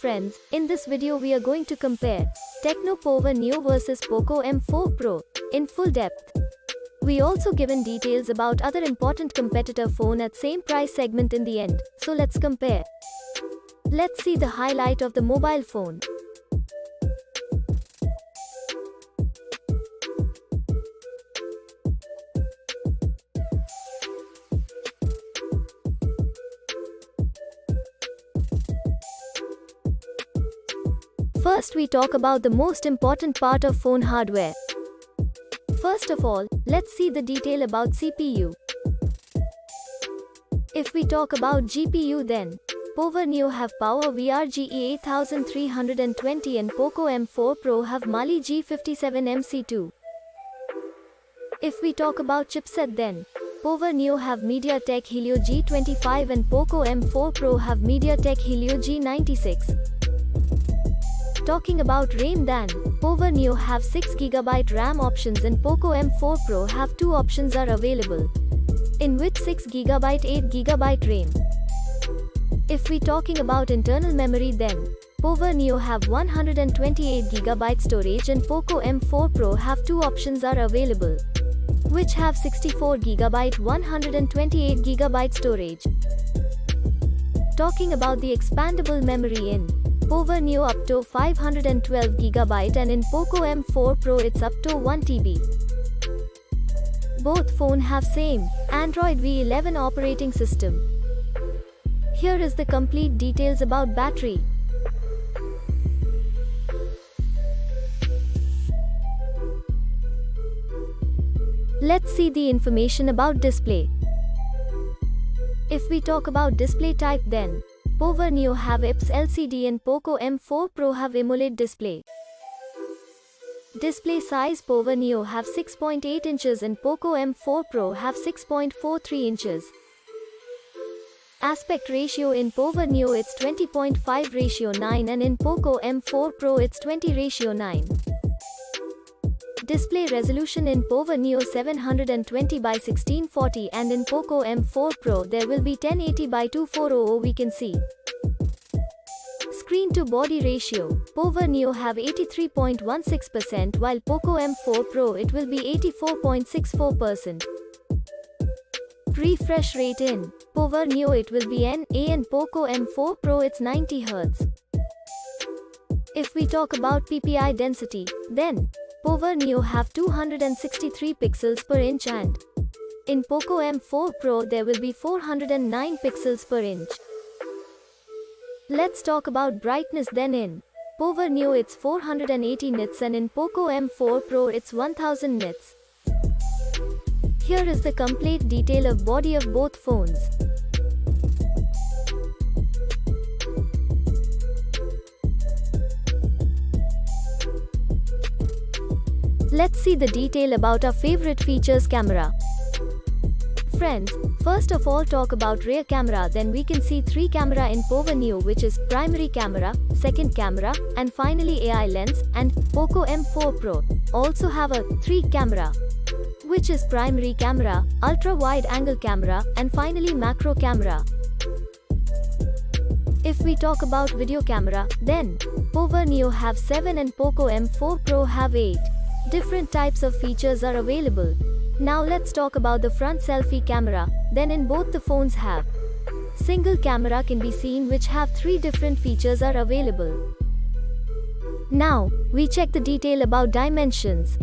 friends, in this video we are going to compare Tecno Pova Neo versus POCO M4 Pro in full depth. We also given details about other important competitor phone at same price segment in the end, so let's compare. Let's see the highlight of the mobile phone. First we talk about the most important part of phone hardware. First of all, let's see the detail about CPU. If we talk about GPU then, Pova Neo have Power VRGE 8320 and POCO M4 Pro have Mali G57MC2. If we talk about chipset then, Pova Neo have MediaTek Helio G25 and POCO M4 Pro have MediaTek Helio G96. Talking about RAM then, Pova Neo have 6GB RAM options and POCO M4 Pro have 2 options are available, in which 6GB 8GB RAM. If we talking about internal memory then, Pova Neo have 128GB storage and POCO M4 Pro have 2 options are available, which have 64GB 128GB storage. Talking about the expandable memory in Pova Neo up to 512GB and in POCO M4 Pro it's up to 1TB. Both phone have same Android V11 operating system. Here is the complete details about battery. Let's see the information about display. If we talk about display type then, Pova Neo have IPS LCD and POCO M4 Pro have AMOLED display. Display size Pova Neo have 6.8 inches and POCO M4 Pro have 6.43 inches. Aspect ratio in Pova Neo it's 20.5:9 and in POCO M4 Pro it's 20:9. Display resolution in Pova Neo 720 by 1640 and in POCO M4 Pro there will be 1080 by 2400 we can see. Screen to body ratio, Pova Neo have 83.16% while POCO M4 Pro it will be 84.64%. Refresh rate in Pova Neo it will be NA and POCO M4 Pro it's 90 Hz. If we talk about PPI density, then Pova Neo have 263 pixels per inch and in POCO M4 Pro there will be 409 pixels per inch. Let's talk about brightness then in Pova Neo it's 480 nits and in POCO M4 Pro it's 1000 nits. Here is the complete detail of body of both phones. Let's see the detail about our favorite features camera. Friends, first of all talk about rear camera then we can see 3 camera in Pova Neo which is primary camera, second camera, and finally AI lens, and POCO M4 Pro also have a 3 camera, which is primary camera, ultra wide angle camera, and finally macro camera. If we talk about video camera, then Pova Neo have 7 and POCO M4 Pro have 8. Different types of features are available. Now let's talk about the front selfie camera, then in both the phones have single camera can be seen which have 3 different features are available. Now, we check the detail about dimensions.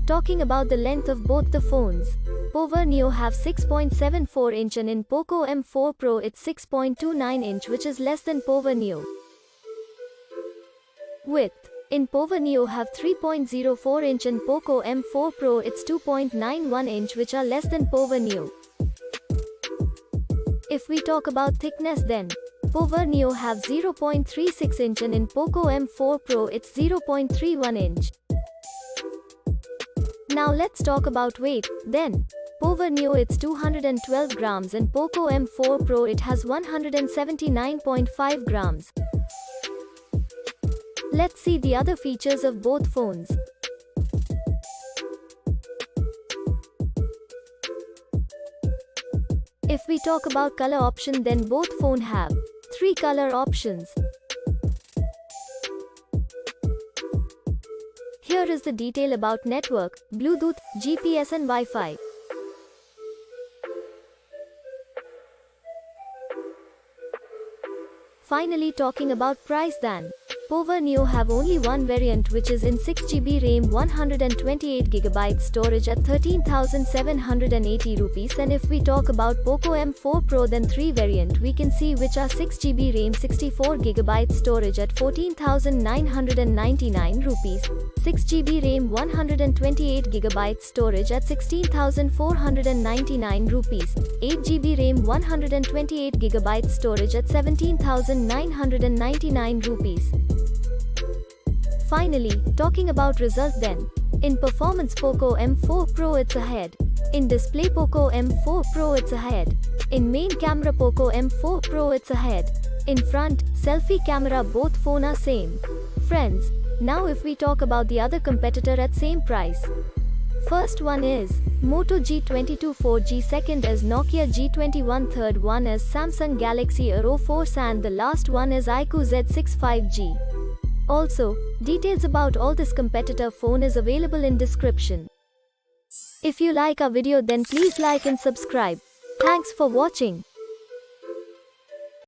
Talking about the length of both the phones, Pova Neo have 6.74 inch and in POCO M4 Pro it's 6.29 inch which is less than Pova Neo. Width in Pova Neo have 3.04 inch and POCO M4 Pro it's 2.91 inch which are less than Pova Neo. If we talk about thickness then, Pova Neo have 0.36 inch and in POCO M4 Pro it's 0.31 inch. Now let's talk about weight, then Pova Neo it's 212 grams and POCO M4 Pro it has 179.5 grams. Let's see the other features of both phones. If we talk about color option, then both phone have 3 color options. Here is the detail about network, Bluetooth, GPS and Wi-Fi. Finally, talking about price then. Pova Neo have only one variant, which is in 6GB RAM 128GB storage at 13,780 rupees, and if we talk about POCO M4 Pro, then 3 variant we can see, which are 6GB RAM 64GB storage at 14,999 rupees, 6GB RAM 128GB storage at 16,499 rupees, 8GB RAM 128GB storage at 17,999 rupees. Finally, talking about result then. In performance, POCO M4 Pro it's ahead. In display, POCO M4 Pro it's ahead. In main camera, POCO M4 Pro it's ahead. In front, selfie camera, both phone are same. Friends, now if we talk about the other competitor at same price. First one is Moto G22 4G, second is Nokia G21, third one is Samsung Galaxy A04, and the last one is iQOO Z6 5G. Also, details about all this competitor phone is available in description. If you like our video, then please like and subscribe. Thanks for watching.